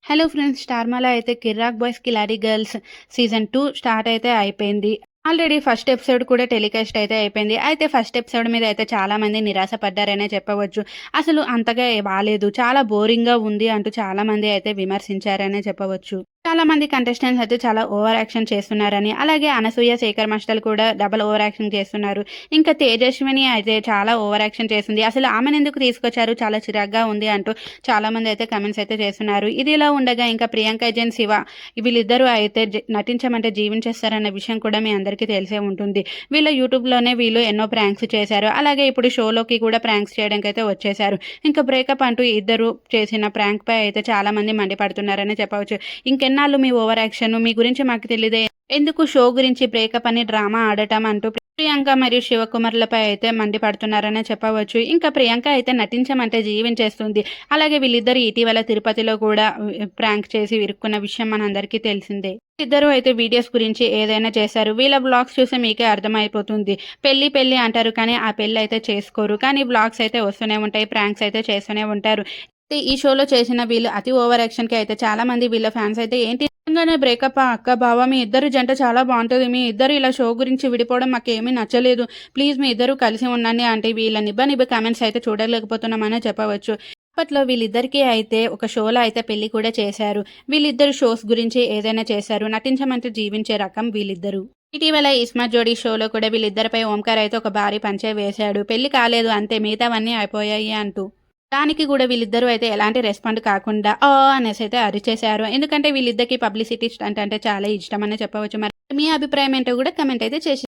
Hello friends! 'స్టార్మాలో' అయితే 'Kirrak Boys Khiladi Girls' season 2 start అయితే అయిపోయింది. ఆల్రెడీ ఫస్ట్ ఎపిసోడ్ కూడా టెలికాస్ట్ అయితే అయిపోయింది. అయితే ఫస్ట్ ఎపిసోడ్ మీద అయితే చాలామంది నిరాశ పడ్డారనే చెప్పవచ్చు. అసలు అంతగా బాలేదు, చాలా బోరింగ్‌గా ఉంది అంటూ చాలామంది అయితే విమర్శించారనే చెప్పవచ్చు. చాలామంది కంటెస్టెంట్స్ అయితే చాలా ఓవర్ యాక్షన్ చేస్తున్నారని, అలాగే అనసూయ, శేఖర్ మాస్టర్‌లు కూడా డబుల్ ఓవర్ యాక్షన్ చేస్తున్నారు. ఇంకా తేజస్విని అయితే చాలా ఓవర్ యాక్షన్ చేసింది. అసలు ఆమెనెందుకు తీసుకొచ్చారు, చాలా చిరాకుగా ఉంది అంటూ చాలామంది అయితే కామెంట్స్ అయితే చేస్తున్నారు. ఇదిలా ఉండగా ఇంకా ప్రియాంక జైన్, శివ వీళ్ళిద్దరూ అయితే నటించమంటే జీవించేస్తారన్న విషయం కూడా మీ అందరికీ తెలిసే ఉంటుంది. యూట్యూబ్‌లోనే వీళ్ళు ఎన్నో ప్రాంక్స్ చేశారు. అలాగే ఇప్పుడు షోలోకి కూడా ప్రాంక్స్ చేయడానికైతే వచ్చేశారు. ఇంకా బ్రేకప్ అంటూ ఇద్దరు చేసిన ప్రాంక్‌పై అయితే చాలామంది మండిపడుతున్నారని చెప్పవచ్చు. ఇంకెన్నాళ్ళు మీ ఓవర్ యాక్షన్, మీ గురించి మాకు తెలీదే, ఎందుకు షో గురించి బ్రేకప్ అని డ్రామా ఆడటం అంటూ ప్రియాంక మరియు శివకుమార్‌లపై అయితే మండిపడుతున్నారనే చెప్పవచ్చు. ఇంకా ప్రియాంక అయితే నటించమంటే జీవించేస్తుంది. అలాగే వీళ్ళిద్దరూ ఇటీవల తిరుపతిలో కూడా ప్రాంక్ చేసి ఇరుక్కున్న విషయం మనందరికీ తెలిసిందే. ఇద్దరు అయితే వీడియోస్ గురించి ఏదైనా చేశారు. వీళ్ళ వ్లాగ్స్ చూస్తే మీకే అర్థమైపోతుంది. పెళ్లి పెళ్లి అంటారు కానీ ఆ పెళ్లి అయితే చేసుకోరు. కానీ వ్లాగ్స్ అయితే వస్తూనే ఉంటాయి, ప్రాంక్స్ అయితే చేస్తూనే ఉంటారు. ఈ షోలో చేసిన వీళ్ళు అతి ఓవర్ యాక్షన్‌కి అయితే చాలామంది వీళ్ళ ఫ్యాన్స్ అయితే ఏంటి నిజంగానే బ్రేకప్పా అక్క, బావ మీ ఇద్దరు జంట చాలా బావుంటది. మీ ఇద్దరు ఇలా షో గురించి విడిపోవడం మాకేమీ నచ్చలేదు. ప్లీజ్ మీ ఇద్దరు కలిసి ఉండండి అంటే వీళ్ళ నిబ్బ కామెంట్స్ అయితే చూడలేకపోతున్నామనే చెప్పవచ్చు. అప్పట్లో వీళ్ళిద్దరికీ అయితే ఒక షోలో అయితే పెళ్లి కూడా చేశారు. వీళ్ళిద్దరు షోస్ గురించి ఏదైనా చేశారు. నటించమంటే జీవించే రకం వీళ్ళిద్దరు. ఇటీవల 'ఇస్మార్ట్ జోడీ' షోలో కూడా వీళ్ళిద్దరిపై ఓంకార్ అయితే ఒక భారీ పంచే వేశాడు. పెళ్లి కాలేదు అంతే, మిగతావన్నీ అయిపోయాయి అంటూ. దానికి కూడా వీళ్ళిద్దరూ అయితే ఎలాంటి రెస్పాండ్ కాకుండా అనేసి అయితే అరిచేశారు. ఎందుకంటే వీళ్ళిద్దరికీ పబ్లిసిటీ స్టంట్ అంటే చాలా ఇష్టమనే చెప్పవచ్చు. మరి మీ అభిప్రాయం ఏంటో కూడా కామెంట్ అయితే చేసి